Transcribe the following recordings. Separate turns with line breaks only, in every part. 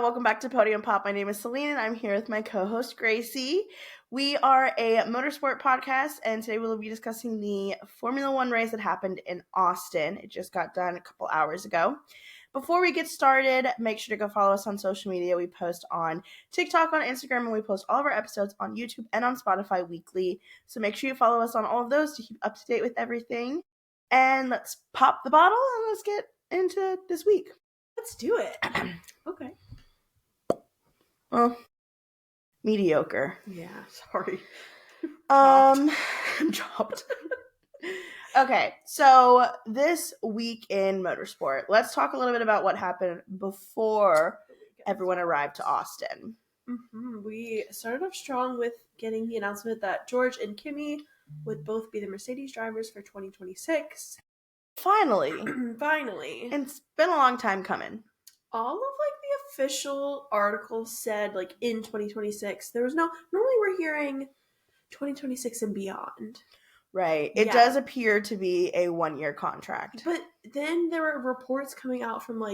welcome back to Podium Pop. My name is Celine, and I'm here with my co-host, Gracie. We are a motorsport podcast, and today we'll be discussing the Formula One race that happened in Austin. It just got done a couple hours ago. Before we get started, make sure to go follow us on social media. We post on TikTok, on Instagram, and we post all of our episodes on YouTube and on Spotify weekly. So make sure you follow us on all of those to keep up to date with everything. And let's pop the bottle, and let's get into this week.
Let's do it.
Okay. Well, mediocre.
Yeah, sorry.
I'm dropped. Okay, so this week in motorsport, let's talk a little bit about what happened before everyone arrived to Austin.
We started off strong with getting the announcement that George and Kimi would both be the Mercedes drivers for 2026.
Finally.
Finally.
And it's been a long time coming.
All of the official articles said in 2026. There was normally we're hearing 2026 and beyond.
Right. It does appear to be a 1-year contract.
But then there were reports coming out from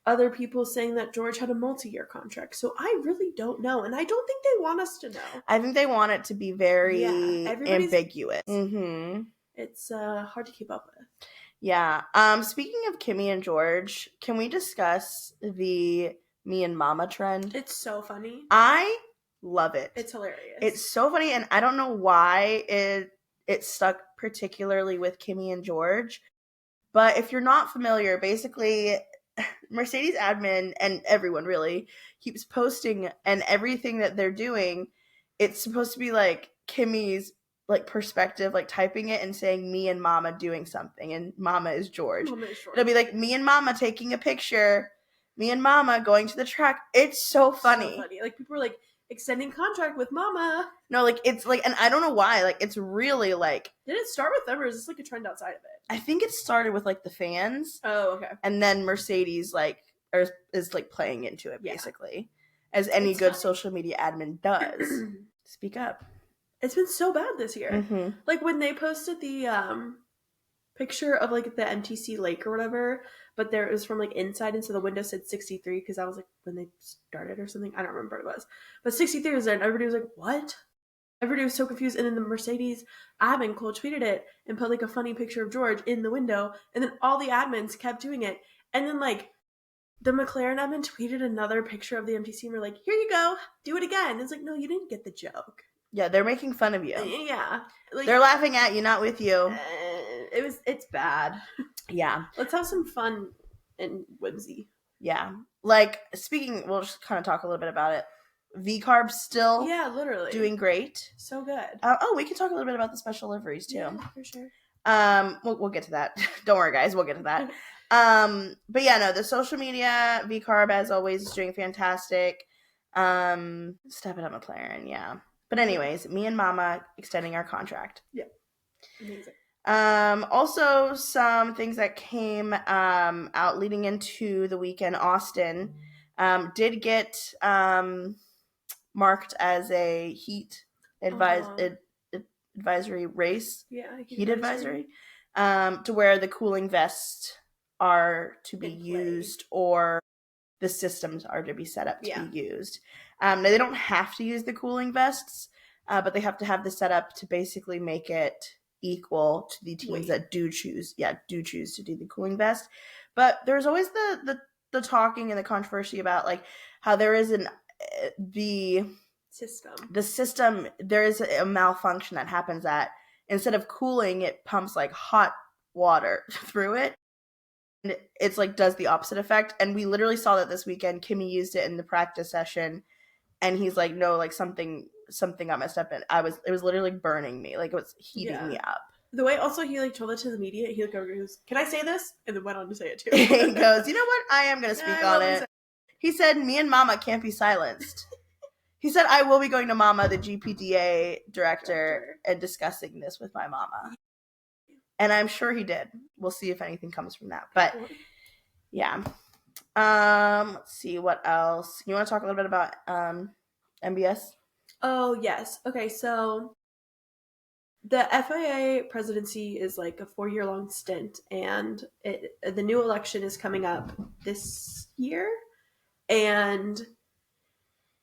other people saying that George had a multi-year contract. So I really don't know. And I don't think they want us to know.
I think they want it to be very ambiguous. Mm-hmm.
It's hard to keep up with.
Yeah. Speaking of Kimi and George, can we discuss the me and mama trend?
It's so funny.
I love it.
It's hilarious.
It's so funny, and I don't know why it stuck particularly with Kimi and George. But if you're not familiar, basically Mercedes admin and everyone really keeps posting, and everything that they're doing, it's supposed to be Kimi's perspective, typing it and saying me and mama doing something, and mama is George. It'll be me and mama taking a picture, me and mama going to the track. It's so funny.
So funny. People are extending contract with mama.
No, it's and I don't know why. It's really
Did it start with them, or is this a trend outside of it?
I think it started with the fans.
Oh, okay.
And then Mercedes is playing into it basically, as any good social media admin does. Speak up.
It's been so bad this year.
Mm-hmm.
When they posted the picture of the MTC lake or whatever, but it was from inside, and so the window said 63 because that was when they started or something. I don't remember what it was, but 63 was there, and everybody was like, "What?" Everybody was so confused, and then the Mercedes admin Cole tweeted it and put a funny picture of George in the window, and then all the admins kept doing it, and then the McLaren admin tweeted another picture of the MTC, and we're like, "Here you go, do it again." And it's no, you didn't get the joke.
Yeah, they're making fun of you.
Yeah.
They're laughing at you, not with you.
It's bad.
Yeah.
Let's have some fun and whimsy.
Yeah. Speaking, we'll just kind of talk a little bit about it. V-Carb's still
literally
doing great.
So good.
We can talk a little bit about the special liveries, too.
Yeah, for sure.
We'll get to that. Don't worry, guys. We'll get to that. But yeah, no, the social media, V-Carb, as always, is doing fantastic. Step it up, McLaren, yeah. But anyways, me and mama extending our contract.
Yeah. Amazing.
Also some things that came out leading into the weekend. Austin did get marked as a heat advisory race.
Yeah,
heat advisory. To where the cooling vests are to be used, or the systems are to be set up to be used. Now, they don't have to use the cooling vests, but they have to have the setup to basically make it equal to the teams that do choose to do the cooling vest. But there's always the talking and the controversy about how there is the system, there is a malfunction that happens that instead of cooling, it pumps hot water through it. And it's does the opposite effect. And we literally saw that this weekend. Kimi used it in the practice session, and he's no, something got messed up, and it was literally burning me. It was heating me up.
The way also he told it to the media, he goes, "Can I say this?" And then went on to say it too.
He goes, "You know what? I am going to speak on it." He said, "Me and Mama can't be silenced." He said, "I will be going to Mama, the GPDA director, and discussing this with my mama." And I'm sure he did. We'll see if anything comes from that. But yeah. Let's see what else. You want to talk a little bit about MBS?
Oh, yes. Okay, so the FIA presidency is a 4-year-long stint, and the new election is coming up this year. And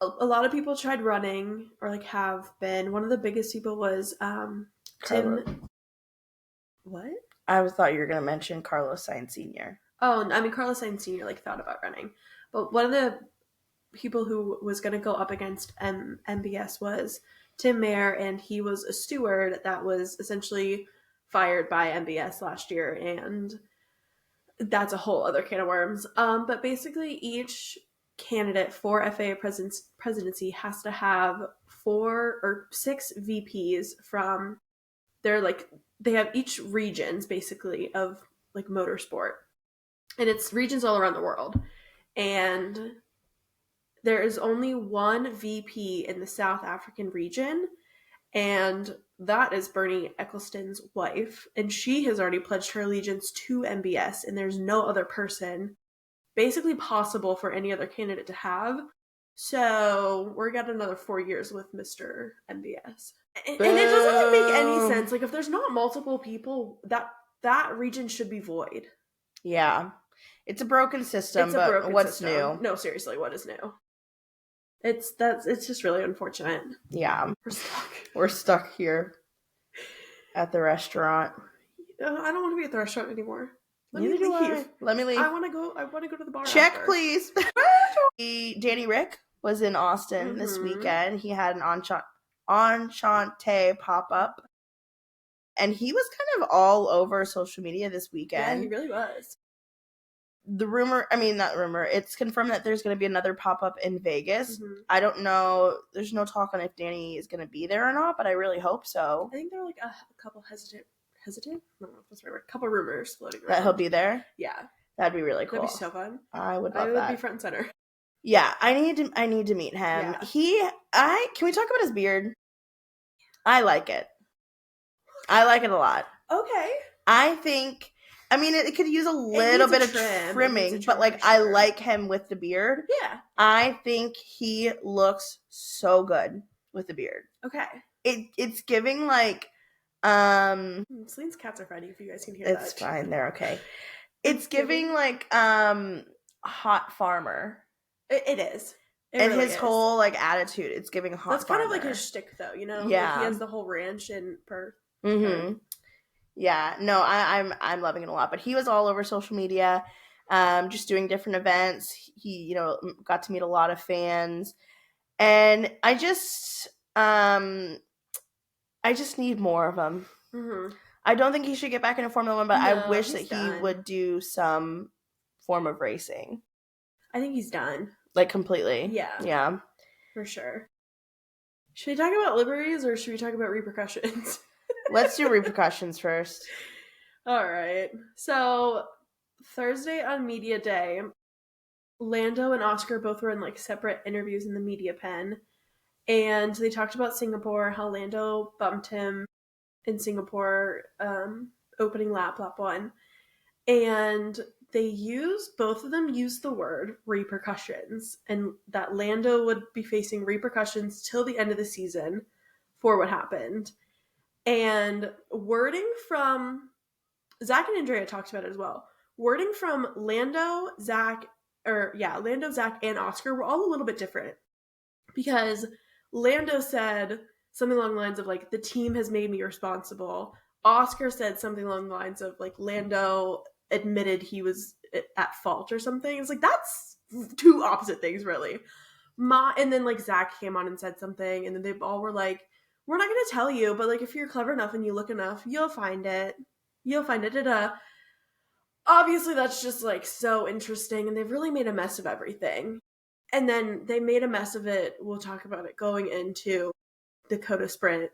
a lot of people tried running, or like have been. One of the biggest people was Tim. What?
I thought you were going to mention Carlos Sainz Sr.
Oh, I mean, Carlos Sainz Sr. like thought about running, but one of the people who was going to go up against MBS was Tim Mayer, and he was a steward that was essentially fired by MBS last year, and that's a whole other can of worms. But basically, each candidate for FAA presidency has to have 4 or 6 VPs from their, like, they have each regions basically of like motorsport, and it's regions all around the world, and there is only one VP in the South African region, and that is Bernie Ecclestone's wife, and she has already pledged her allegiance to MBS, and there's no other person basically possible for any other candidate to have. So we're got another 4 years with Mr. MBS. And it doesn't make any sense. Like, if there's not multiple people, that region should be void.
Yeah. It's a broken system, but what's new?
No, seriously, what is new? It's just really unfortunate.
Yeah.
We're
stuck here at the restaurant.
I don't want to be at the restaurant anymore.
Let me leave.
I want to go to the bar.
Check,
after.
Please. Danny Rick was in Austin this weekend. He had an Enchante pop-up. And he was kind of all over social media this weekend.
Yeah, he really was.
It's confirmed that there's going to be another pop-up in Vegas. I don't know. There's no talk on if Danny is going to be there or not, but I really hope so.
I think there are like a couple hesitant? I don't know if that's right. A couple rumors floating around.
That he'll be there?
Yeah.
That'd be really cool.
That'd be so fun.
I would love that.
I would be front and center.
Yeah, I need to meet him.
Yeah.
Can we talk about his beard? I like it. I like it a lot.
Okay.
I think, it could use a little bit of trimming, but like, sure. I like him with the beard.
Yeah.
I think he looks so good with the beard.
Okay.
It's giving like,
Celine's cats are fighting if you guys can hear that.
It's fine. They're okay. It's giving like, hot farmer.
It is.
And really his whole like attitude, it's giving hot farmer.
That's kind of like his shtick though, you know?
Yeah.
Like, he has the whole ranch in Perth.
Mm-hmm. Yeah, no, I'm loving it a lot. But he was all over social media, just doing different events. He, got to meet a lot of fans, and I just need more of him.
Mm-hmm.
I don't think he should get back into Formula One, but I wish that he would do some form of racing.
I think he's done,
like completely.
Yeah, for sure. Should we talk about liveries or should we talk about repercussions?
Let's do repercussions first.
All right. So Thursday on Media Day, Lando and Oscar both were in like separate interviews in the media pen, and they talked about Singapore, how Lando bumped him in Singapore, opening lap 1, and both of them used the word repercussions, and that Lando would be facing repercussions till the end of the season for what happened. And wording from Zach and Andrea talked about it as well. Wording from Lando, Zach, and Oscar were all a little bit different, because Lando said something along the lines of like, the team has made me responsible. Oscar said something along the lines of like, Lando admitted he was at fault or something. It's like, that's two opposite things, really. And then like Zach came on and said something, and then they all were like, we're not going to tell you, but like, if you're clever enough and you look enough, you'll find it. Obviously, that's just like so interesting, and they've really made a mess of everything. And then they made a mess of it. We'll talk about it going into Dakota Sprint.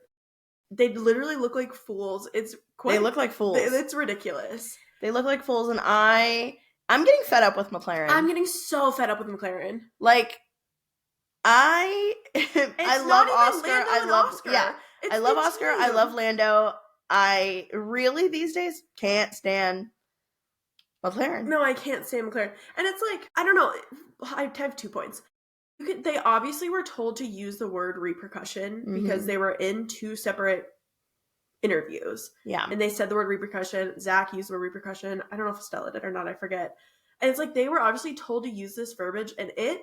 They literally look like fools. They look like fools. It's ridiculous.
They look like fools, and I'm getting fed up with McLaren.
I'm getting so fed up with McLaren.
Like, I love Oscar. I love Oscar. I love Lando. I really these days can't stand McLaren.
No, I can't stand McLaren. And it's like, I don't know. I have 2 points. They obviously were told to use the word repercussion because they were in 2 separate interviews.
Yeah.
And they said the word repercussion. Zach used the word repercussion. I don't know if Stella did or not. I forget. And it's like they were obviously told to use this verbiage, and it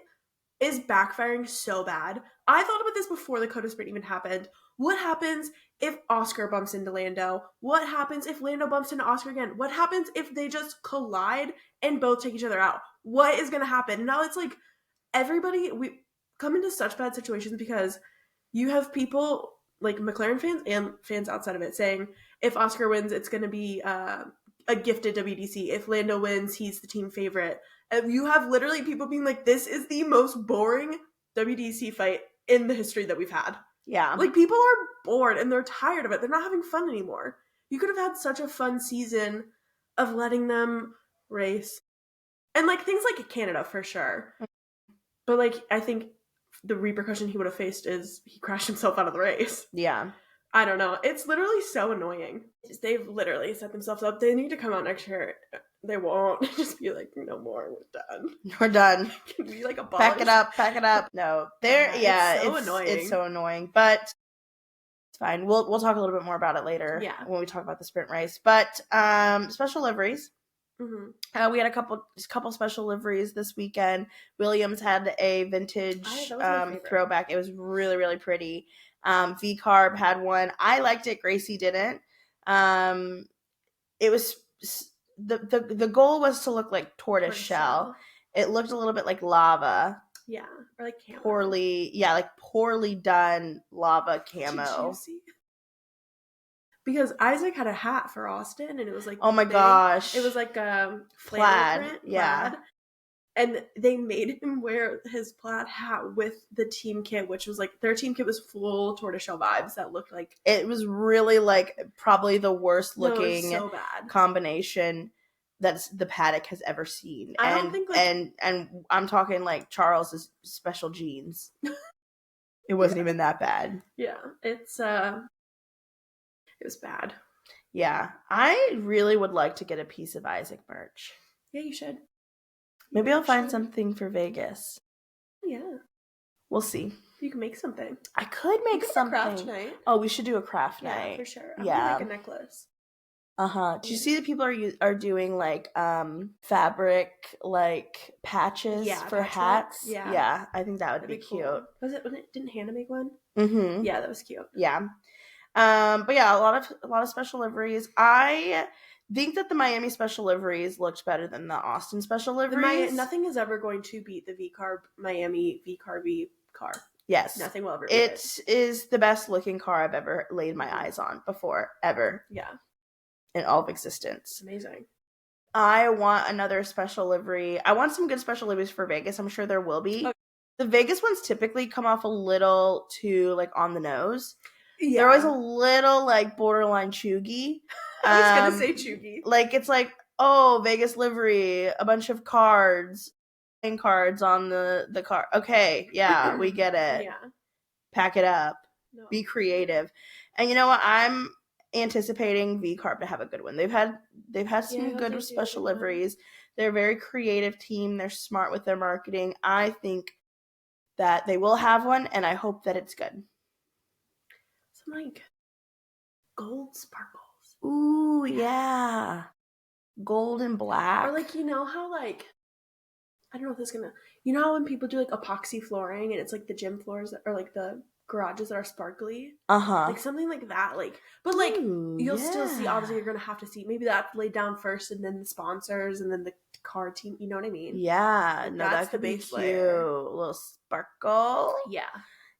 is backfiring so bad. I thought about this before the Coda sprint even happened. What happens if Oscar bumps into Lando? What happens if Lando bumps into Oscar again? What happens if they just collide and both take each other out? What is going to happen? Now it's like everybody, we come into such bad situations because you have people like McLaren fans and fans outside of it saying if Oscar wins, it's going to be a gifted WDC. If Lando wins, he's the team favorite. And you have literally people being like, this is the most boring WDC fight in the history that we've had.
Yeah.
Like, people are bored and they're tired of it. They're not having fun anymore. You could have had such a fun season of letting them race. And, like, things like Canada, for sure. But, like, I think the repercussion he would have faced is he crashed himself out of the race.
Yeah.
I don't know. It's literally so annoying. They've literally set themselves up. They need to come out next year. They won't. Just be like, no more. We're done.
We're done.
Can we like abolish?
Pack it up. No, it's so annoying. It's so annoying, but it's fine. We'll talk a little bit more about it later.
Yeah.
When we talk about the sprint race, but special liveries.
Mm-hmm.
We had a couple special liveries this weekend. Williams had a vintage throwback. It was really, really pretty. V-Carb had one. I liked it. Gracie didn't. It was the goal was to look like tortoise shell. It looked a little bit like lava.
Yeah, or like camo.
Poorly done lava camo.
Did you see? Because Isaac had a hat for Austin, and it was like,
oh my gosh,
it was like
plaid
print,
yeah.
And they made him wear his plaid hat with the team kit, which was like their team kit was full tortoiseshell vibes that looked like
it was really like probably the worst looking
so bad
combination that the paddock has ever seen.
I don't think like,
and I'm talking like Charles's special jeans. It wasn't even that bad.
Yeah, it was bad.
Yeah, I really would like to get a piece of Isaac merch.
Yeah, you should.
Maybe I'll find something for Vegas.
Yeah.
We'll see.
You can make something.
I could make something.
A craft night.
Oh, we should do a craft night.
Yeah, for sure. I'm gonna make a necklace.
Do you see that people are doing like fabric like patches for hats? Yeah, I think that would be cute.
Cool. Didn't Hannah make one?
Mm-hmm.
Yeah, that was cute.
Yeah. But yeah, a lot of special liveries. I think that the Miami special liveries looked better than the Austin special liveries.
Nothing is ever going to beat the V-Carb Miami V-Carb car.
Yes.
Nothing will ever beat it.
It is the best looking car I've ever laid my eyes on before, ever.
Yeah.
In all of existence.
Amazing.
I want another special livery. I want some good special liveries for Vegas. I'm sure there will be. Okay. The Vegas ones typically come off a little too like on the nose. Yeah. They're always a little like borderline chuggy.
I was gonna say chuggy.
Like it's like, oh, Vegas livery, a bunch of cards, playing cards on the car. Okay, yeah, we get it.
Yeah.
Pack it up. No. Be creative. And you know what? I'm anticipating V-Carb to have a good one. They've had some good special liveries. They're a very creative team. They're smart with their marketing. I think that they will have one, and I hope that it's good.
Some like gold sparkles.
Ooh, yeah. Gold and black.
Or like, you know how like, I don't know if this is gonna, you know how when people do like epoxy flooring and it's like the gym floors or like the garages that are sparkly? Like something like that. Like, but like, you'll still see, obviously you're gonna have to see, maybe that's laid down first and then the sponsors and then the car team, you know what I mean?
Yeah. Like, no, that could be cute. A little sparkle.
Yeah.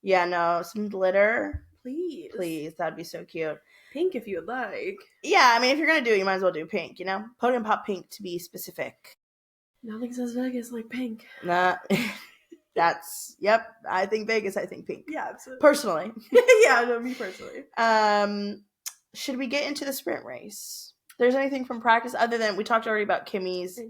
Yeah, no, some glitter.
Please.
That'd be so cute.
Pink if you would like.
Yeah, I mean, if you're going to do it, you might as well do pink, you know? Podium Pop pink to be specific.
Nothing says Vegas like pink.
Nah. I think Vegas, I think pink.
Yeah, absolutely.
Personally.
Yeah, no, me personally.
Should we get into the sprint race? There's anything from practice other than, we talked already about Kimmy's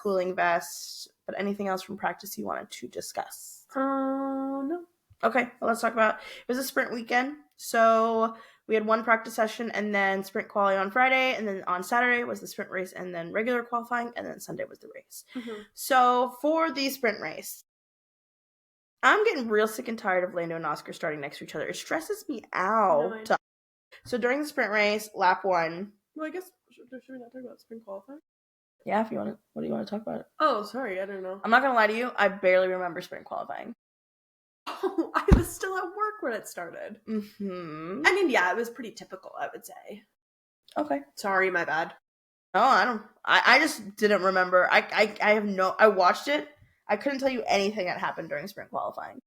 cooling vest, but anything else from practice you wanted to discuss?
No.
Okay, well, let's talk about, it was a sprint weekend, so we had one practice session and then sprint quali on Friday, and then on Saturday was the sprint race and then regular qualifying, and then Sunday was the race. Mm-hmm. So for the sprint race, I'm getting real sick and tired of Lando and Oscar starting next to each other. It stresses me out. So during the sprint race, lap one.
Well, I guess, should we not talk about sprint qualifying?
Yeah, if you want to. What do you want to talk about?
Oh, sorry, I don't know.
I'm not going to lie to you. I barely remember sprint qualifying.
Oh, I was still at work when it started.
Mm-hmm.
I mean, yeah, it was pretty typical, I would say.
Okay.
Sorry, my bad.
No, I don't. I just didn't remember. I have no. I watched it. I couldn't tell you anything that happened during sprint qualifying.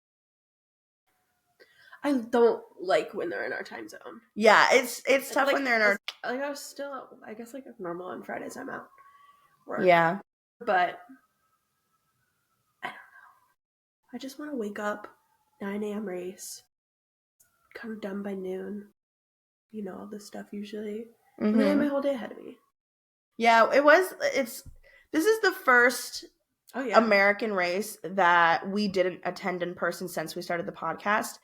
I don't like when they're in our time zone.
Yeah, it's tough
like,
when they're in our.
Like I was still, I guess, like normal on Fridays. I'm out work.
Yeah,
but I don't know. I just want to wake up, 9 a.m. race, kind of done by noon. You know all this stuff usually, and then I have my whole day ahead of me.
Yeah, it was. This is the first American race that we didn't attend in person since we started the podcast.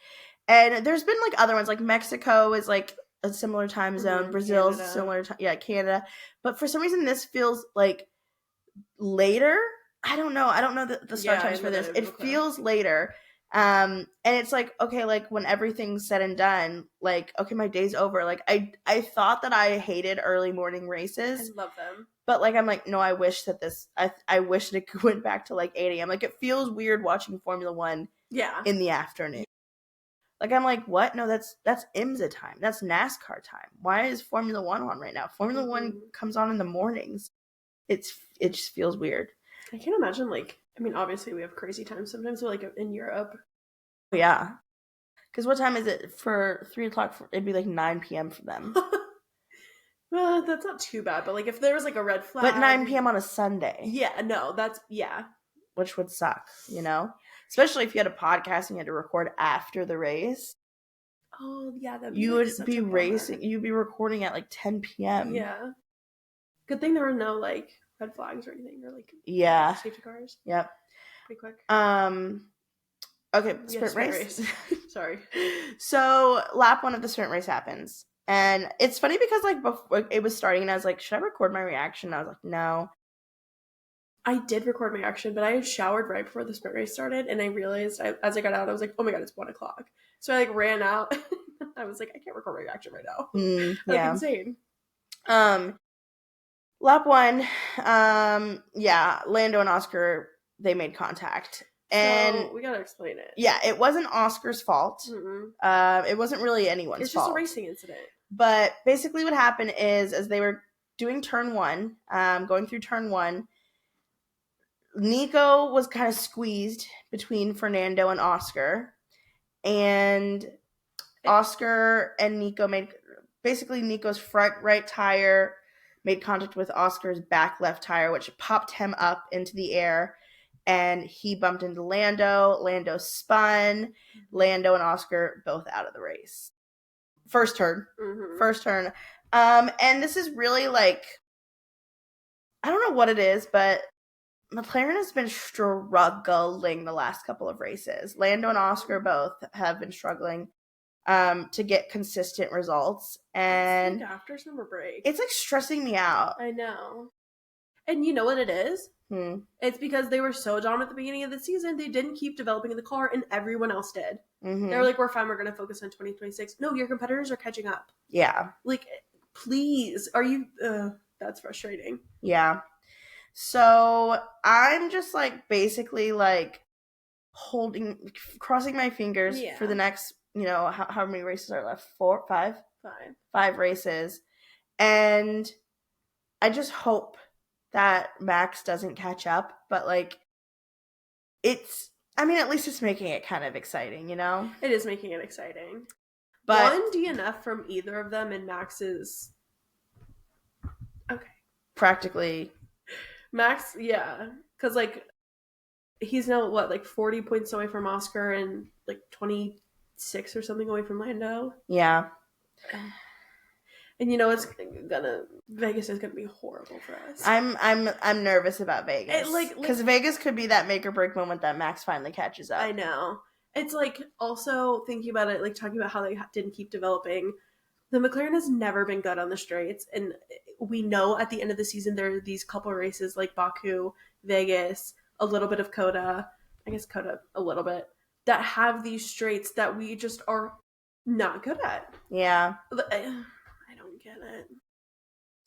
And there's been like other ones, like Mexico is like a similar time zone. Brazil's similar time. Yeah, Canada. But for some reason, this feels like later. I don't know the start times for this. It feels later. And it's like, okay, like when everything's said and done, like, okay, my day's over. Like I thought that I hated early morning races.
I love them.
But like I'm like, no, I wish that I wish that it went back to like 8 a.m. Like it feels weird watching Formula One in the afternoon. Like I'm like, what? No, that's IMSA time. That's NASCAR time. Why is Formula One on right now? Formula One comes on in the mornings. It just feels weird.
I can't imagine, like, I mean, obviously we have crazy times sometimes, but like in Europe.
Yeah. Because what time is it for 3 o'clock? It'd be like 9 p.m. for them.
Well, that's not too bad, but like if there was like a red flag.
But 9 p.m. on a Sunday.
Yeah, no, that's, yeah.
Which would suck, you know? Especially if you had a podcast and you had to record after the race.
Oh, yeah,
you would be racing. You'd be recording at like 10 p.m.
Yeah. Good thing there were no like red flags or anything, or like safety cars.
Yep.
Pretty quick.
Okay, sprint race.
Sorry.
So lap 1 of the sprint race happens, and it's funny because like before it was starting, and I was like, should I record my reaction? And I was like, no.
I did record my reaction, but I had showered right before the sprint race started, and I realized as I got out, I was like, oh my god, it's 1 o'clock. So I like ran out. I was like, I can't record my reaction right now. That's insane.
Lap 1, Lando and Oscar, they made contact. And
so we gotta explain it.
Yeah, it wasn't Oscar's fault. It wasn't really anyone's fault.
It's just a racing incident.
But basically what happened is, as they were doing turn 1, going through turn 1, Nico was kind of squeezed between Fernando and Oscar. And Oscar and Nico basically Nico's front right tire made contact with Oscar's back left tire, which popped him up into the air. And he bumped into Lando. Lando spun. Lando and Oscar both out of the race. First turn. And this is really like, I don't know what it is, but McLaren has been struggling the last couple of races. Lando and Oscar both have been struggling to get consistent results. And
it's like after summer break,
it's like stressing me out.
I know. And you know what it is? It's because they were so dominant at the beginning of the season, they didn't keep developing the car, and everyone else did. They were like, we're fine, we're going to focus on 2026. No, your competitors are catching up.
Yeah.
Like, please, are you... that's frustrating.
Yeah. So, I'm just, like, basically, like, crossing my fingers for the next, you know, how many races are left? 4, 5? 5 races. And I just hope that Max doesn't catch up, but like at least it's making it kind of exciting, you know?
It is making it exciting.
But
1 DNF from either of them, and Max is okay.
Practically.
Max, yeah. Because like he's now like 40 points away from Oscar and like 26 or something away from Lando.
Yeah.
And you know Vegas is gonna be horrible for us.
I'm nervous about Vegas. Because Vegas could be that make or break moment that Max finally catches up.
I know. It's like also thinking about it, like talking about how they didn't keep developing. The McLaren has never been good on the straights, and we know at the end of the season there are these couple races like Baku, Vegas, a little bit of Coda, I guess Coda a little bit, that have these straights that we just are not good at.
Yeah.
I don't get it.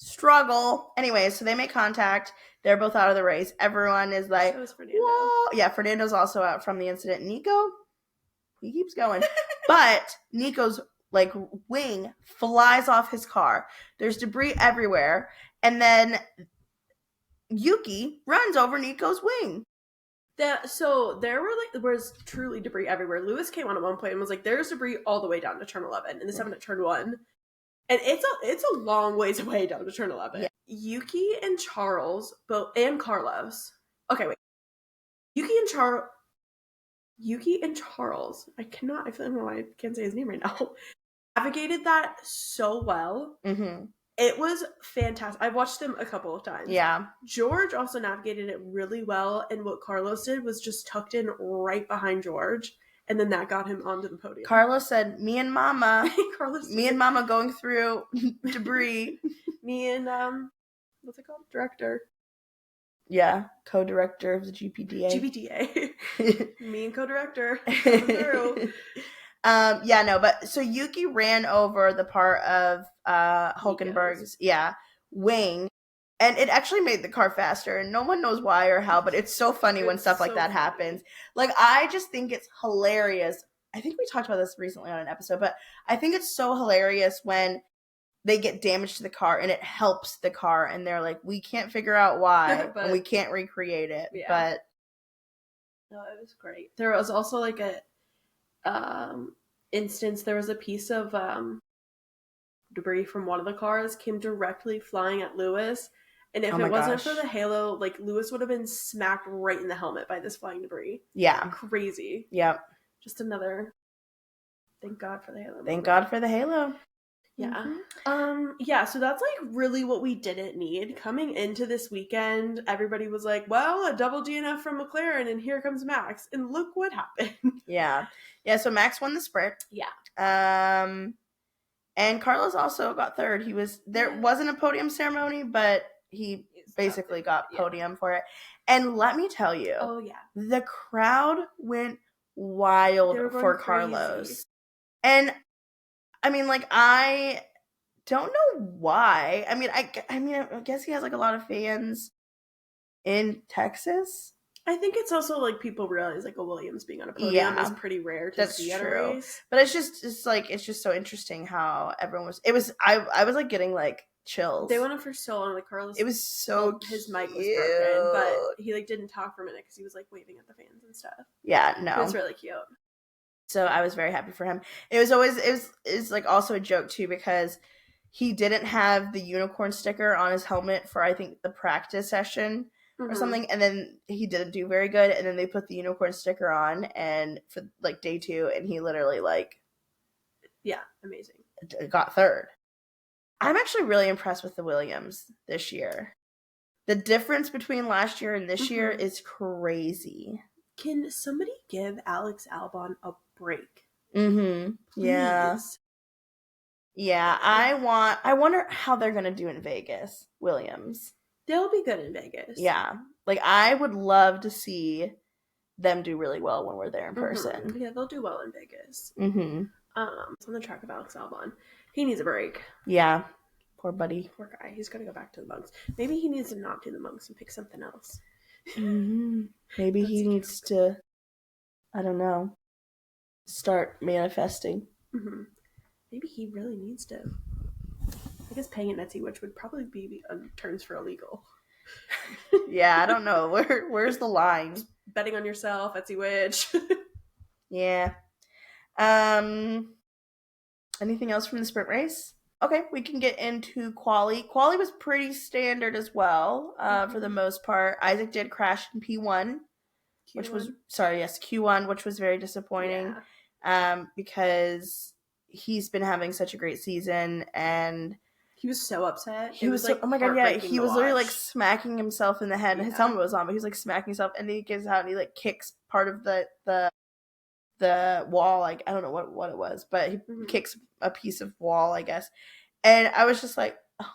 struggle. Anyway, so they make contact. They're both out of the race. Everyone is like,
so is Fernando.
whoa. Yeah, Fernando's also out from the incident. Nico, he keeps going. But Nico's like wing flies off his car. There's debris everywhere. And then Yuki runs over Nico's wing.
So there was truly debris everywhere. Lewis came on at one point and was like, there's debris all the way down to turn 11 and the 7 at turn 1. And it's a long ways away down to turn 11. Yeah. Yuki and Charles, and Carlos. Okay, wait. Yuki and Charles. I don't know why I can't say his name right now. Navigated that so well.
Mm-hmm.
It was fantastic. I've watched them a couple of times.
Yeah.
George also navigated it really well, and what Carlos did was just tucked in right behind George, and then that got him onto the podium.
Carlos said, me and Mama. Me and Mama going through debris.
Me and, what's it called? Director.
Yeah, co-director of the GPDA.
GPDA. Me and co-director. Coming through.
Yeah, no, but so Yuki ran over the part of Hulkenberg's wing, and it actually made the car faster, and no one knows why or how, but it's so funny when stuff like that happens. Like, I just think it's hilarious. I think we talked about this recently on an episode, but I think it's so hilarious when they get damage to the car and it helps the car, and they're like, we can't figure out why, and we can't recreate it. Yeah. But
no, it was great. There was also like a instance, there was a piece of debris from one of the cars came directly flying at Lewis, and if it wasn't for the halo, like, Lewis would have been smacked right in the helmet by this flying debris.
Yeah,
crazy.
Yep.
Just another thank God for the halo.
Thank God for the halo.
Yeah. Mm-hmm. Yeah, so that's like really what we didn't need. Coming into this weekend, everybody was like, well, a double DNF from McLaren, and here comes Max. And look what happened.
Yeah. Yeah, so Max won the sprint.
Yeah.
And Carlos also got third. There wasn't a podium ceremony, but he basically got podium for it. And let me tell you, the crowd went wild for Carlos. And I mean, like, I don't know why. I mean, I guess he has like a lot of fans in Texas.
I think it's also like people realize like a Williams being on a podium is pretty rare to see at a race.
But it's just so interesting how everyone was. I was like getting like chills.
They went on for so long, like Carlos.
It was so cute.
His mic was broken, but he like didn't talk for a minute because he was like waving at the fans and stuff.
Yeah, no,
it was really cute.
So I was very happy for him. It was like also a joke too, because he didn't have the unicorn sticker on his helmet for, I think, the practice session or something, and then he didn't do very good, and then they put the unicorn sticker on and for like day 2, and he literally
amazing,
got third. I'm actually really impressed with the Williams this year. The difference between last year and this year is crazy.
Can somebody give Alex Albon a break?
Mm-hmm. Yeah. Yeah, I wonder how they're going to do in Vegas, Williams.
They'll be good in Vegas.
Yeah. Like, I would love to see them do really well when we're there in person.
Yeah, they'll do well in Vegas.
Mm-hmm.
It's on the track of Alex Albon. He needs a break.
Yeah. Poor buddy.
Poor guy. He's got to go back to the monks. Maybe he needs to not do the monks and pick something else.
Mm-hmm. Maybe he needs to, I don't know, start manifesting.
Mm-hmm. Maybe he really needs to. I guess paying an Etsy, which would probably be on terms for illegal.
Yeah, I don't know. Where's the line?
Just betting on yourself, Etsy witch.
Yeah. Anything else from the sprint race? Okay, we can get into quali. Quali was pretty standard as well, for the most part. Isaac did crash in P1, Q1, which was very disappointing, because he's been having such a great season, and
he was so upset.
He was like, oh my god, yeah, he was literally like smacking himself in the head. His helmet was on, but he was like smacking himself, and then he gets out and he like kicks part of the wall, like, I don't know what it was, but he kicks a piece of wall, I guess. And I was just like, oh,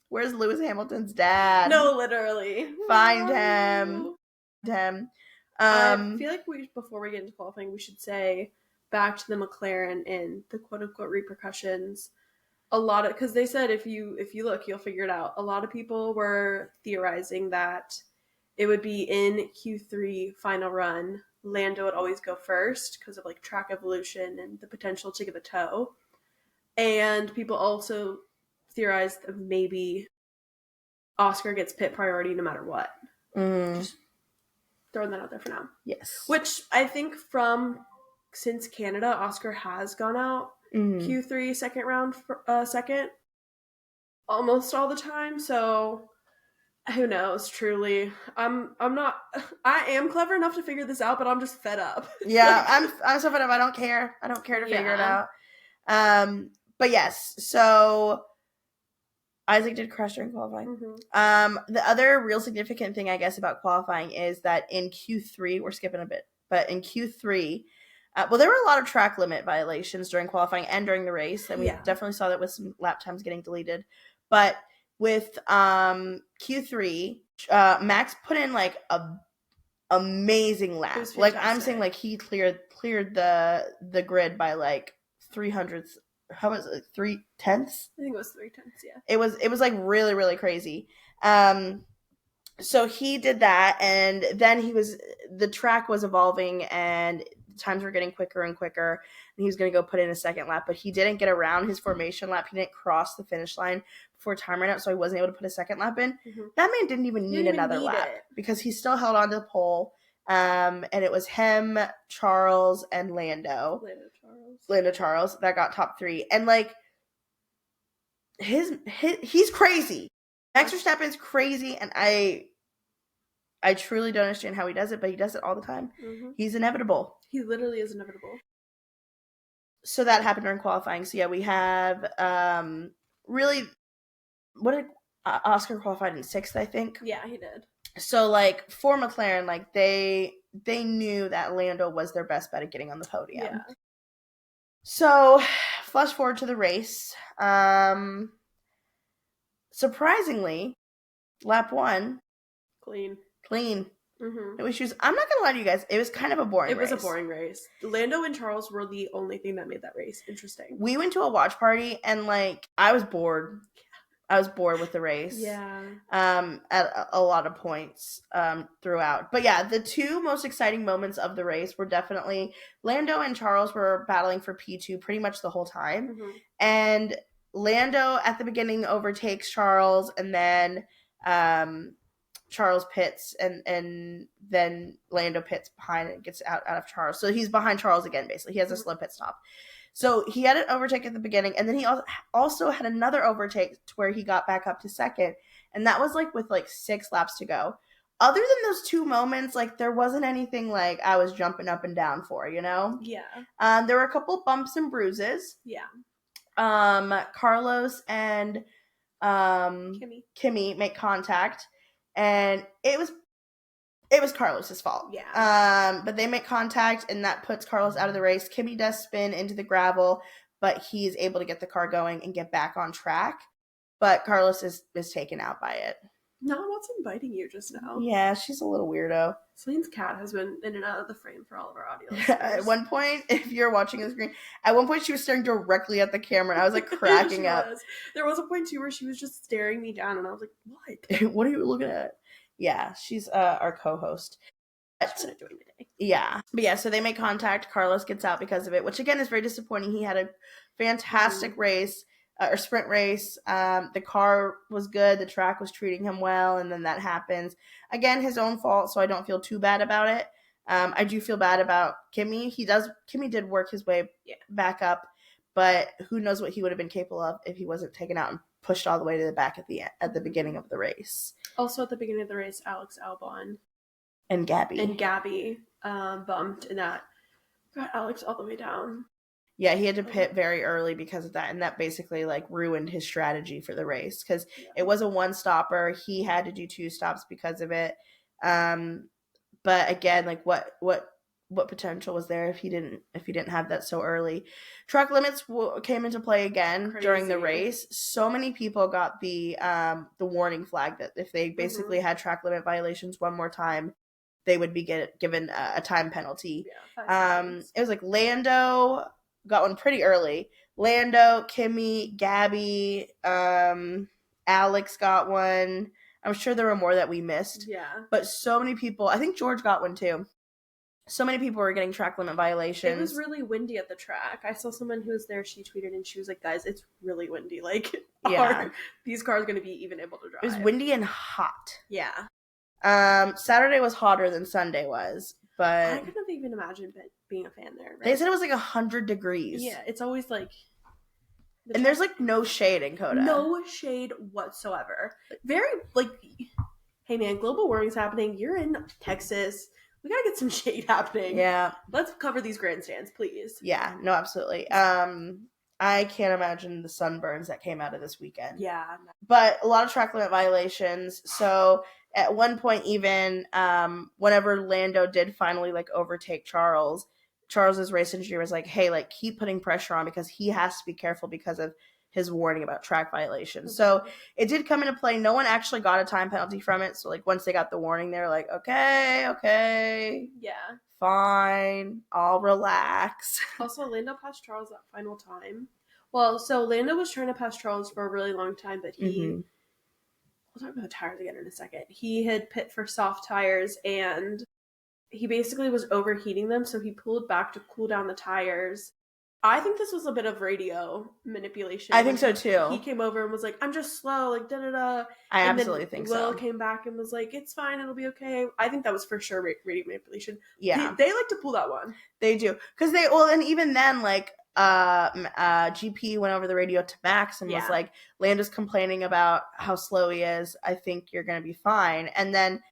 where's Lewis Hamilton's dad?
No, literally.
Find him.
I feel like before we get into qualifying, we should say back to the McLaren and the quote-unquote repercussions. a lot of, because they said if you look, you'll figure it out. A lot of people were theorizing that it would be in Q3 final run. Lando would always go first because of like track evolution and the potential to get the toe. And people also theorized that maybe Oscar gets pit priority no matter what. Just throwing that out there for now.
Yes.
Which I think since Canada, Oscar has gone out Q3 second round second almost all the time. So who knows? Truly, I am clever enough to figure this out, but I'm just fed up.
Yeah, I'm so fed up. I don't care to figure it out. But yes, so Isaac did crash during qualifying. The other real significant thing, I guess, about qualifying is that in Q3, we're skipping a bit, but in Q3, well, there were a lot of track limit violations during qualifying and during the race, and we definitely saw that with some lap times getting deleted. But with Q3, Max put in like a amazing lap. Like I'm saying, like he cleared the grid by like 300. How was it? 3/10?
I think it was 3/10. Yeah.
It was like really, really crazy. So he did that, and then the track was evolving, and times were getting quicker and quicker, and he was going to go put in a second lap, but he didn't get around his formation lap. He didn't cross the finish line before time ran out, so he wasn't able to put a second lap in. That man didn't even need another lap because he still held on to the pole. And it was him, Charles, and Lando Charles that got top 3. And like he's crazy. Max Verstappen's crazy, and I truly don't understand how he does it, but he does it all the time. He's inevitable.
He literally is inevitable.
So that happened during qualifying. So yeah, we have really, what did Oscar qualified in 6th, I think?
Yeah, he did.
So like for McLaren, like they knew that Lando was their best bet at getting on the podium. Yeah. So flash forward to the race. Surprisingly, lap 1, clean. No issues. I'm not gonna lie to you guys, it was kind of a boring race.
It was a boring race. Lando and Charles were the only thing that made that race interesting.
We went to a watch party, and like I was bored. I was bored with the race.
Yeah.
At a lot of points throughout. But yeah, the two most exciting moments of the race were definitely Lando and Charles were battling for P2 pretty much the whole time. And Lando at the beginning overtakes Charles, and then Charles pits, and then Lando pits behind and gets out of Charles. So he's behind Charles again, basically. He has a slow pit stop. So he had an overtake at the beginning, and then he also had another overtake to where he got back up to second, and that was like with like 6 laps to go. Other than those 2 moments, like there wasn't anything like I was jumping up and down for, you know?
Yeah.
There were a couple bumps and bruises.
Yeah.
Carlos and Kimmy make contact, and it was Carlos's fault.
Yeah.
But they make contact, and that puts Carlos out of the race. Kimmy does spin into the gravel, but he's able to get the car going and get back on track. But Carlos is taken out by it.
No, what's biting you just now?
Yeah, she's a little weirdo.
Celine's cat has been in and out of the frame for all of our audio.
At one point, if you're watching the screen, at one point she was staring directly at the camera, and I was like cracking up.
There was a point too where she was just staring me down, and I was like, "What?
What are you looking at?" Yeah, she's our co-host.
She's been enjoying the day.
Yeah. But yeah, so they make contact. Carlos gets out because of it, which again is very disappointing. He had a fantastic race, or sprint race. The car was good. The track was treating him well, and then that happens. Again, his own fault, so I don't feel too bad about it. I do feel bad about Kimmy. Kimmy did work his way back up, but who knows what he would have been capable of if he wasn't taken out and pushed all the way to the back at the beginning of the race.
Also, at the beginning of the race, Alex Albon
and Gabby
bumped, and that got Alex all the way down.
Yeah, he had to pit very early because of that, and that basically like ruined his strategy for the race because it was a 1-stopper. He had to do 2 stops because of it. But again, like what potential was there if he didn't have that so early? Track limits came into play again during the race. So many people got the warning flag that if they basically had track limit violations one more time, they would be given a time penalty. It was like Lando got one pretty early. Lando, Kimmy, Gabby, Alex got one. I'm sure there were more that we missed.
Yeah.
But so many people, I think George got one too. So many people were getting track limit violations.
It was really windy at the track. I saw someone who was there, she tweeted and she was like, guys, it's really windy. Like, are these cars going to be even able to drive?
It was windy and hot.
Yeah.
Saturday was hotter than Sunday was, but
I couldn't even imagine being a fan there. Right?
They said it was like 100 degrees.
Yeah, it's always like...
And there's like no shade in COTA.
No shade whatsoever. Very, like, hey man, global warming's happening. You're in Texas. We gotta get some shade happening.
Yeah.
Let's cover these grandstands, please.
Yeah, no, absolutely. I can't imagine the sunburns that came out of this weekend.
Yeah.
But a lot of track limit violations. So at one point even, whenever Lando did finally like overtake Charles's race engineer was like, hey, like keep putting pressure on because he has to be careful because of his warning about track violations. So it did come into play. No one actually got a time penalty from it. So like once they got the warning, they're like, okay.
Yeah.
Fine. I'll relax.
Also, Lando passed Charles that final time. Well, so Lando was trying to pass Charles for a really long time, but we'll talk about tires again in a second. He had pit for soft tires and he basically was overheating them, so he pulled back to cool down the tires. I think this was a bit of radio manipulation.
I think so too.
He came over and was like, I'm just slow, like da-da-da.
I absolutely think so.
Will came back and was like, it's fine, it'll be okay. I think that was for sure radio manipulation.
Yeah.
They like to pull that one.
They do. Because and even then, like, GP went over the radio to Max and was like, Lando's complaining about how slow he is. I think you're going to be fine. And then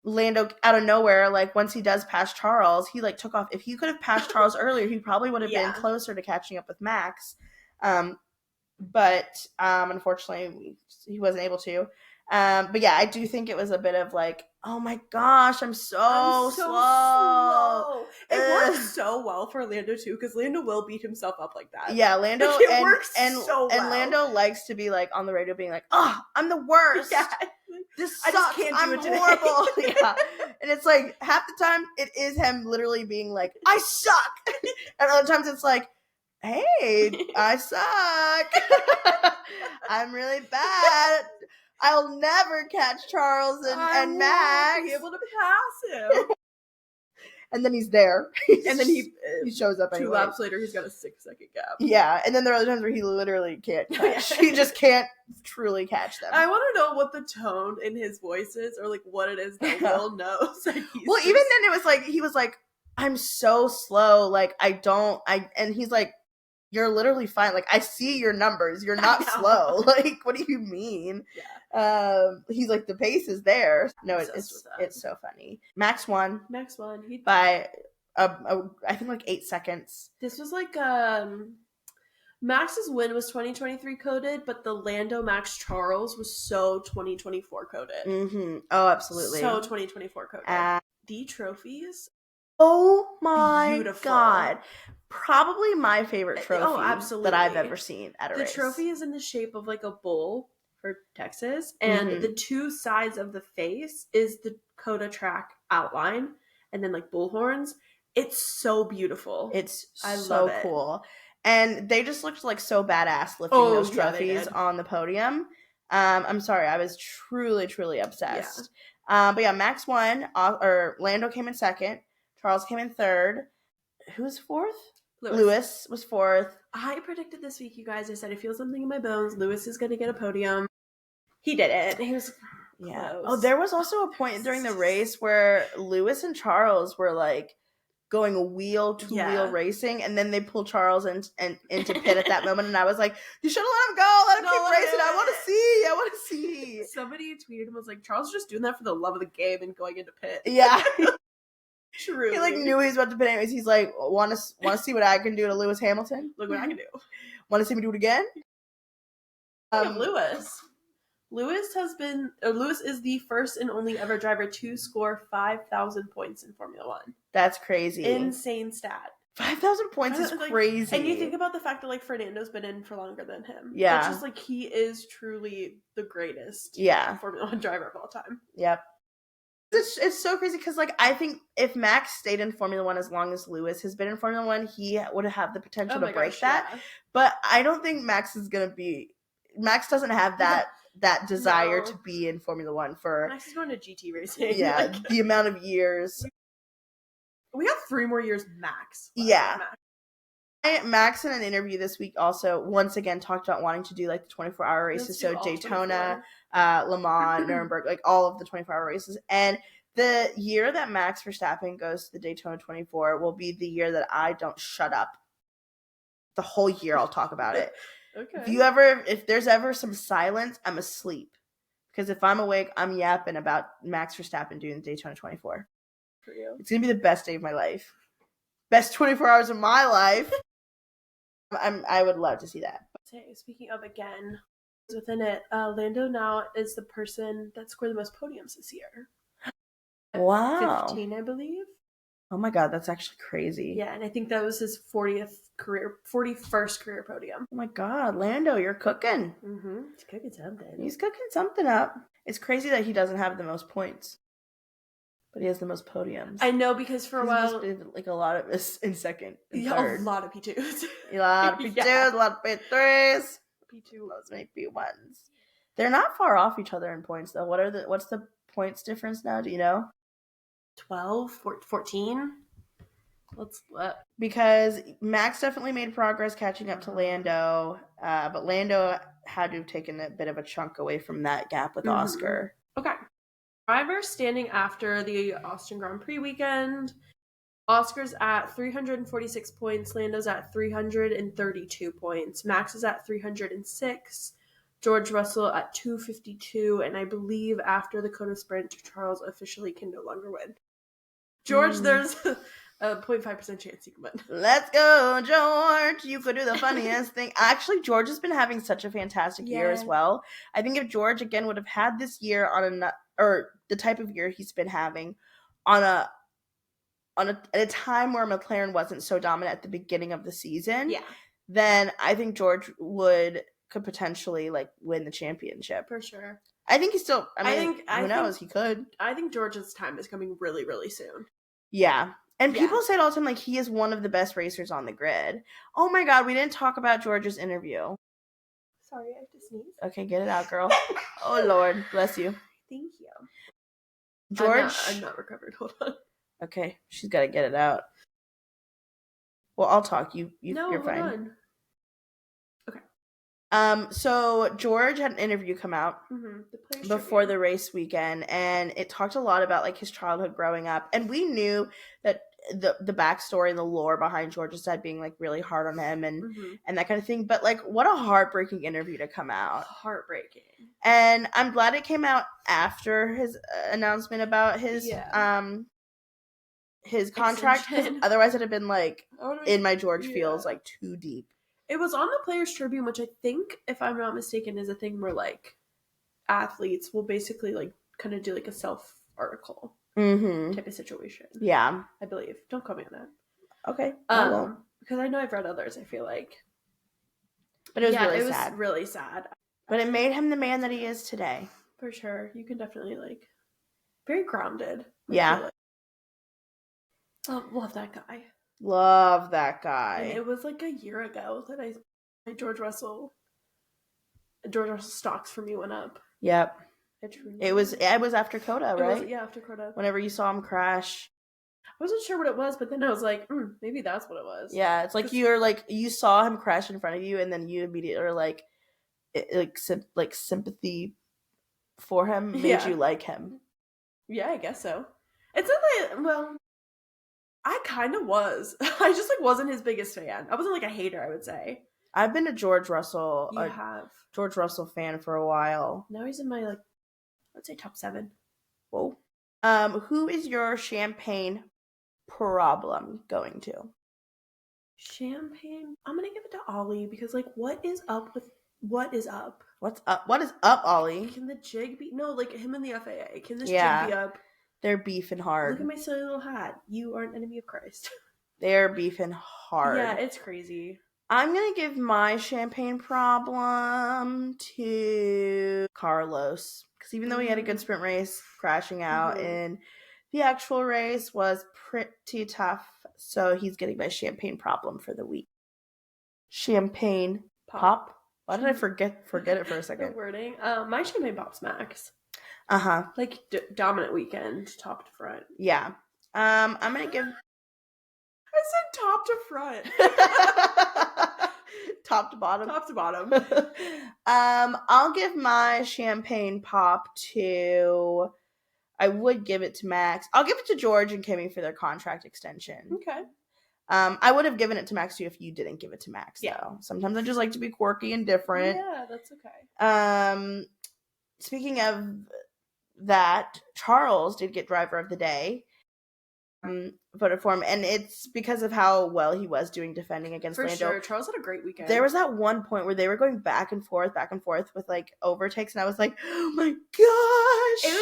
Lando, out of nowhere, like, once he does pass Charles, he, like, took off. If he could have passed Charles earlier, he probably would have been closer to catching up with Max. But unfortunately, he wasn't able to. But yeah, I do think it was a bit of, like, oh my gosh, I'm so slow.
It worked so well for Lando, too, because Lando will beat himself up like that.
Yeah, Lando,
like, it works so well.
And Lando likes to be, like, on the radio being like, oh, I'm the worst.
Yeah.
This sucks. I just can't do it today. Horrible. Yeah. And it's like half the time it is him literally being like, I suck. And other times it's like, hey, I suck. I'm really bad. I'll never catch Charles and Max.
Be able to pass him.
And then he's there.
And then he
shows up anyway.
2 laps later, he's got a 6-second gap.
Yeah, and then there are other times where he literally can't catch. He just can't truly catch them.
I want to know what the tone in his voice is, or like what it is that Will knows.
Even then it was like, he was like, I'm so slow, like and he's like, you're literally fine. Like, I see your numbers. You're not slow. Like, what do you mean? Yeah. He's like, the pace is there. No, it's so funny. Max won. By, I think like 8 seconds.
This was like, Max's win was 2023 coded, but the Lando Max Charles was so 2024 coded.
Mm-hmm. Oh, absolutely.
So 2024 coded. The trophies.
Oh my God. Probably my favorite trophy that I've ever seen at a race.
The trophy is in the shape of like a bull for Texas, and the 2 sides of the face is the COTA track outline, and then like bull horns. It's so beautiful.
I love it. Cool. And they just looked like so badass lifting those trophies on the podium. I'm sorry, I was truly, truly obsessed. Yeah. But yeah, Max won, or Lando came in second. Charles came in third. Who was fourth? Lewis was fourth.
I predicted this week, you guys. I said, I feel something in my bones. Lewis is going to get a podium. He did it. He was close.
Oh, there was also a point during the race where Lewis and Charles were like going wheel to wheel racing, and then they pulled Charles into pit at that moment, and I was like, you should have let him go. Let him keep racing. I want to see.
Somebody tweeted and was like, Charles is just doing that for the love of the game and going into pit.
Yeah.
Truly.
He like knew he was about to pit anyways. He's like, want to see what I can do to Lewis Hamilton?
Look what I can do.
Want to see me do it again?
Lewis is the first and only ever driver to score 5,000 points in Formula One.
That's crazy.
Insane stat.
5,000 points is crazy.
And you think about the fact that like Fernando's been in for longer than him.
Yeah.
It's just like he is truly the greatest Formula One driver of all time.
Yep. it's so crazy because, like, I think if Max stayed in Formula One as long as Lewis has been in Formula One, he would have the potential to break that. Yeah. But I don't think Max is going to be... Max doesn't have that desire to be in Formula One for...
Max is going to GT racing.
Yeah, the amount of years.
We have 3 more years max.
Yeah. Max in an interview this week also once again talked about wanting to do like the 24-hour races, so Daytona, Le Mans, Nuremberg, like all of the 24-hour races. And the year that Max Verstappen goes to the Daytona 24 will be the year that I don't shut up. The whole year I'll talk about it. Okay. If there's ever some silence, I'm asleep. Because if I'm awake, I'm yapping about Max Verstappen doing the Daytona 24. For you. It's going to be the best day of my life. Best 24 hours of my life. I would love to see that.
Speaking of, again, within it, Lando now is the person that scored the most podiums this year.
Wow.
15, I believe.
Oh my god, that's actually crazy.
Yeah, and I think that was his 41st career podium.
Oh my god, Lando, you're cooking.
Mm-hmm. He's cooking something.
He's cooking something up. It's crazy that he doesn't have the most points. But he has the most podiums.
I know, because for a while...
like a lot of this in second and
third. A lot of P2s.
A lot of P2s, a lot of P3s. P2. Those may be P1s. They're not far off each other in points, though. What's the points difference now? Do you know?
12? 14?
Because Max definitely made progress catching up to Lando, but Lando had to have taken a bit of a chunk away from that gap with Oscar.
Okay. Drivers standing after the Austin Grand Prix weekend. Oscar's at 346 points. Lando's at 332 points. Max is at 306. George Russell at 252. And I believe after the Kona Sprint, Charles officially can no longer win. George, there's a 0.5% chance he can win.
Let's go, George. You could do the funniest thing. Actually, George has been having such a fantastic year as well. I think if George, again, would have had this year or the type of year he's been having at a time where McLaren wasn't so dominant at the beginning of the season, then I think George could potentially like win the championship.
For sure.
I think he's still, who knows, he could.
I think George's time is coming really, really soon.
Yeah. And people say it all the time, like, he is one of the best racers on the grid. Oh my god, we didn't talk about George's interview.
Sorry, I have to sneeze.
Okay, get it out, girl. Oh Lord, bless you.
Thank you.
George?
I'm not recovered. Hold on.
Okay, she's got to get it out. Well, I'll talk. You're fine.
On. Okay.
So George had an interview come out before the race weekend, and it talked a lot about like his childhood growing up, and we knew that the backstory and the lore behind George's dad being like really hard on him and that kind of thing. But like, what a heartbreaking interview to come out.
Heartbreaking. And
I'm glad it came out after his announcement about his contract. Otherwise, it'd have been like in my George feels like too deep.
It was on the Players Tribune, which I think, if I'm not mistaken, is a thing where like athletes will basically like kind of do like a self article type of situation.
Yeah,
I believe. Don't quote me on that.
Okay.
Because I know I've read others. I feel like,
but it was really sad.
It was really sad.
But it made him the man that he is today.
For sure, you can definitely like very grounded.
Yeah.
Love that guy.
Love that guy.
And it was like a year ago that my George Russell stocks for me went up.
Yep. It was after Coda, right?
After Coda.
Whenever you saw him crash.
I wasn't sure what it was, but then I was like, maybe that's what it was.
Yeah, it's like you saw him crash in front of you, and then you immediately are like sympathy for him made you like him.
Yeah, I guess so. It's not like, well, I kind of was. I just like wasn't his biggest fan. I wasn't like a hater, I would say.
I've been a George Russell.
You have.
George Russell fan for a while.
Now he's in my let's say top 7.
Whoa. Who is your champagne problem going to?
Champagne? I'm gonna give it to Ollie because what is up?
What's up? What is up, Ollie?
Can the jig be him and the FAA? Can this jig be up?
They're beefing hard.
Look at my silly little hat. You are an enemy of Christ.
They're beefing hard.
Yeah, it's crazy.
I'm going to give my champagne problem to Carlos. Because even though he had a good sprint race, crashing out in the actual race was pretty tough. So he's getting my champagne problem for the week. Champagne pop? Why did I forget it for a second?
The wording. My champagne pop's Max.
Uh-huh.
Like dominant weekend, top to front.
Yeah. I'm going to give...
I said top to front.
Top to bottom.
Top to bottom.
I'll give my champagne pop to... I would give it to Max. I'll give it to George and Kimmy for their contract extension.
Okay.
I would have given it to Max too if you didn't give it to Max, though. Sometimes I just like to be quirky and different.
Yeah, that's okay.
Speaking of that, Charles did get driver of the day. Voted for him, and it's because of how well he was doing defending against Lando. For
sure, Charles had a great weekend.
There was that one point where they were going back and forth with like overtakes, and I was like, "Oh my gosh!"
It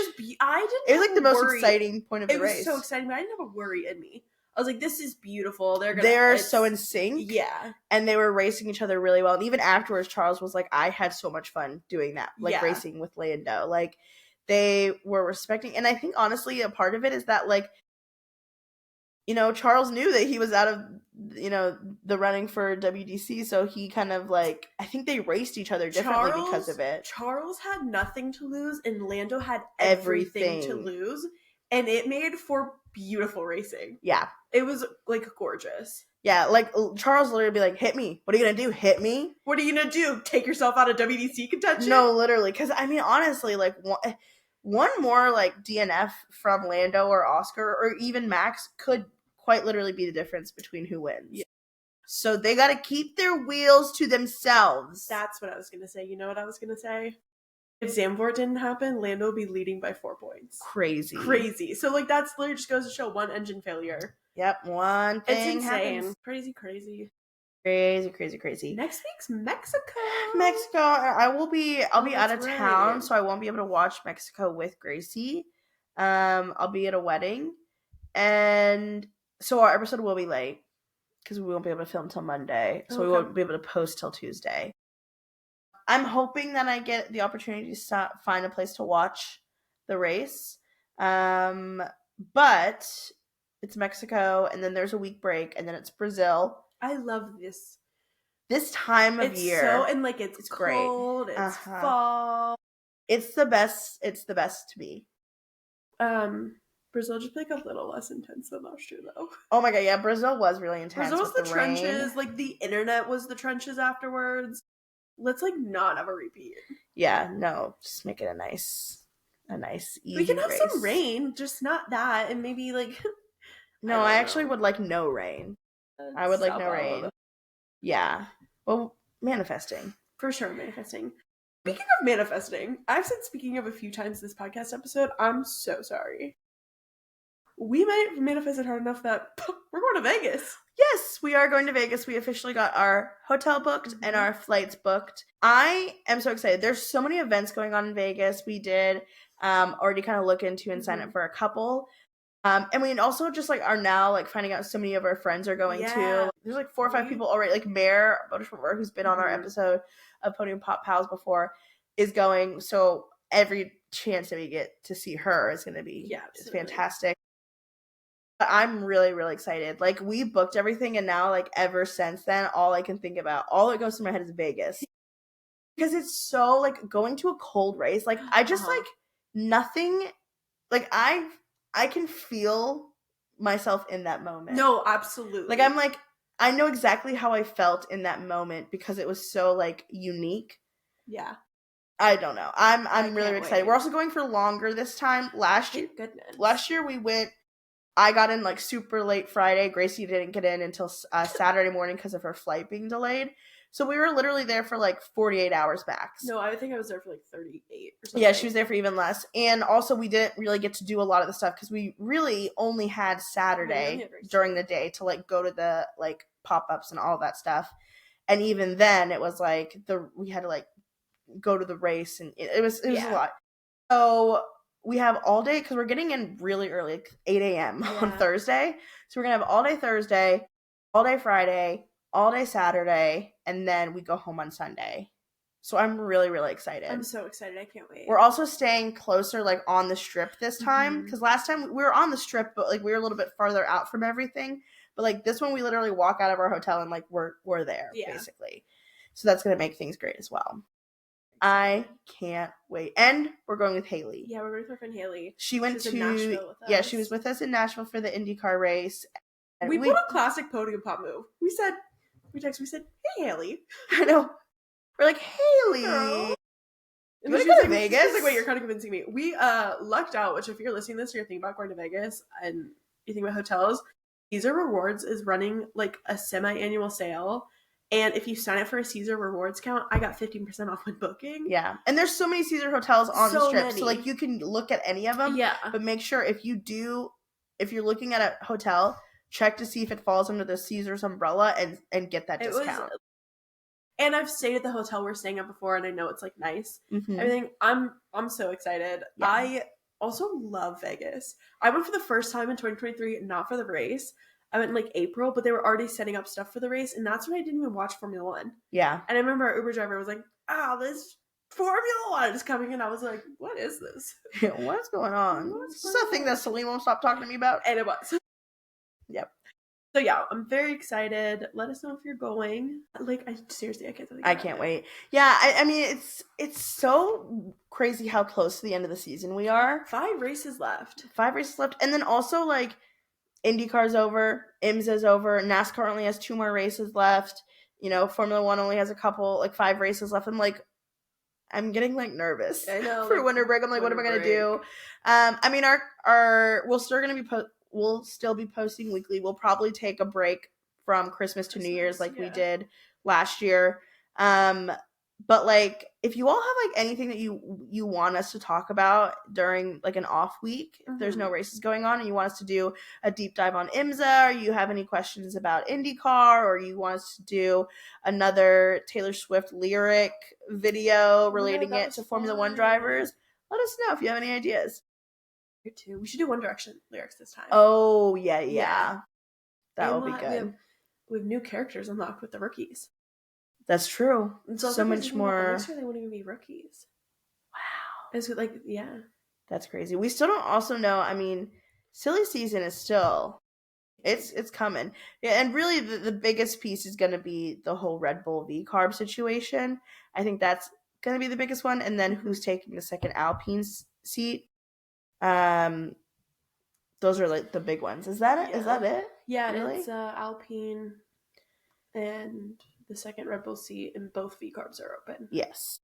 was
like the most exciting point of the race.
It was so exciting, but I didn't have a worry in me. I was like, "This is beautiful."
They're so in sync,
yeah,
and they were racing each other really well. And even afterwards, Charles was like, "I had so much fun doing that, like racing with Lando." Like they were respecting, and I think honestly, a part of it is that like. Charles knew that he was out of, the running for WDC, so he kind of like, I think they raced each other differently because of it.
Charles had nothing to lose, and Lando had everything to lose, and it made for beautiful racing.
Yeah.
It was, like, gorgeous.
Yeah, like, Charles literally be like, hit me. What are you gonna do? Hit me?
What are you gonna do? Take yourself out of WDC contention?
No, literally, because, I mean, honestly, like, one more, like, DNF from Lando or Oscar or even Max could quite literally be the difference between who wins. Yeah. So they got to keep their wheels to themselves.
That's what I was going to say. You know what I was going to say? If Zandvoort didn't happen, Lando would be leading by 4 points. Crazy. So, like, that's literally just goes to show one engine failure.
Yep, one thing
it's insane.
Happens.
Crazy.
Crazy.
Next week's Mexico.
I'll be out of town, so I won't be able to watch Mexico with Gracie. I'll be at a wedding. And so our episode will be late because we won't be able to film till Monday. So we won't be able to post till Tuesday. I'm hoping that I get the opportunity to find a place to watch the race. But it's Mexico, and then there's a week break, and then it's Brazil.
I love
this time of year.
And like it's cold, great. It's fall.
It's the best. It's the best to be.
Brazil just like a little less intense than last year, though.
Oh my god, yeah, Brazil was really intense.
Brazil was the trenches.
Rain.
Like the internet was the trenches afterwards. Let's like not have a repeat.
Yeah, no, just make it a nice easy.
We can have
race.
some rain, just not that, and maybe like.
No, I actually would like no rain. I would like no rain. Yeah, well, manifesting
for sure, manifesting. Speaking of manifesting, I've said speaking of a few times this podcast episode. I'm so sorry. We might have manifested hard enough that we're going to Vegas.
Yes, we are going to Vegas. We officially got our hotel booked and our flights booked. I am so excited. There's so many events going on in Vegas. We did already kind of look into and sign up for a couple. And we also just like are now like finding out so many of our friends are going to. There's like 4 or 5 people already. Like Mare, who's been on our episode of Podium Pop Pals before, is going. So every chance that we get to see her is going to be fantastic. But I'm really, really excited. Like, we booked everything, and now, like, ever since then, all I can think about, all that goes through my head is Vegas. Because it's so, like, going to a cold race. Like, I just, like, nothing, like, I can feel myself in that moment.
No, absolutely.
Like, I'm, like, I know exactly how I felt in that moment because it was so, like, unique.
Yeah.
I don't know. I'm really excited. Wait. We're also going for longer this time. Last year we went... I got in, like, super late Friday. Gracie didn't get in until Saturday morning because of her flight being delayed. So we were literally there for, like, 48 hours max.
No, I think I was there for, like, 38 or something.
Yeah, she was there for even less. And also, we didn't really get to do a lot of the stuff because we really only had Saturday during the day to, like, go to the, like, pop-ups and all that stuff. And even then, it was, like, we had to, like, go to the race. And it was a lot. So... we have all day, because we're getting in really early, like 8 a.m. on Thursday. So we're going to have all day Thursday, all day Friday, all day Saturday, and then we go home on Sunday. So I'm really, really excited.
I'm so excited. I can't wait.
We're also staying closer, like, on the Strip this time. Because last time we were on the Strip, but, like, we were a little bit farther out from everything. But, like, this one we literally walk out of our hotel and, like, we're there, basically. So that's going to make things great as well. I can't wait. And we're going with Haley.
Yeah, we're going with our friend Haley.
She went to Nashville with us. Yeah, she was with us in Nashville for the IndyCar race.
And we pulled a classic Podium pop move. We said, hey, Haley.
I know. We're like, Haley.
Girl.
You want to go to Vegas?
She's like, wait, you're kind of convincing me. We lucked out, which if you're listening to this or you're thinking about going to Vegas and you think about hotels, Caesar Rewards is running like a semi-annual sale. And if you sign up for a Caesar Rewards account, I got 15% off when booking.
Yeah. And there's so many Caesar hotels on the Strip. So, like, you can look at any of them.
Yeah.
But make sure if you're looking at a hotel, check to see if it falls under the Caesar's umbrella and get that discount.
And I've stayed at the hotel we're staying at before, and I know it's, like, nice. Everything. I'm so excited. Yeah. I also love Vegas. I went for the first time in 2023, not for the race. I went in, like, April, but they were already setting up stuff for the race, and that's when I didn't even watch Formula 1. Yeah. And I remember our Uber driver was like, this Formula 1 is coming, and I was like, what is this?
Yeah, what's going on? Is this a thing that Celine won't stop talking to me about?
And it was. Yep. So yeah, I'm very excited. Let us know if you're going. Like, seriously, I can't think.
I can't wait. Yeah, I mean, it's so crazy how close to the end of the season we are.
5 races left.
And then also, like, IndyCar's over, IMSA's over, NASCAR only has 2 more races left. You know, Formula 1 only has a couple, like, 5 races left. I'm getting, like, nervous.
I know.
For winter break. I'm like, what am I gonna do? I mean, our we'll still be posting weekly. We'll probably take a break from Christmas to New Year's like we did last year. But, like, if you all have, like, anything that you want us to talk about during, like, an off week, if there's no races going on and you want us to do a deep dive on IMSA, or you have any questions about IndyCar, or you want us to do another Taylor Swift lyric video relating it to Formula 1 drivers, let us know if you have any ideas.
Too. We should do One Direction lyrics this time.
Oh, yeah. That will be good.
We have new characters unlocked with the rookies.
That's true. So much more.
Next year they won't even be rookies. Wow. It's like, yeah.
That's crazy. We still don't also know. I mean, silly season is still, it's coming. Yeah, and really the biggest piece is going to be the whole Red Bull V-carb situation. I think that's going to be the biggest one. And then who's taking the second Alpine seat. Those are, like, the big ones. Is that it?
Yeah.
Is that it?
Yeah, really? It's Alpine and the second Red Bull seat, and both V-carbs are open.
Yes.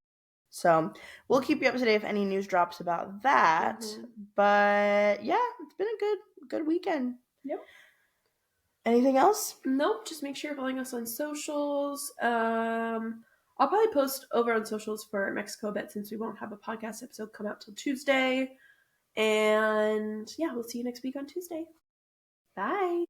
So we'll keep you up to date if any news drops about that. But yeah, it's been a good weekend. Yep. Anything else?
Nope. Just make sure you're following us on socials. I'll probably post over on socials for Mexico a bit, since we won't have a podcast episode come out till Tuesday. And yeah, we'll see you next week on Tuesday. Bye.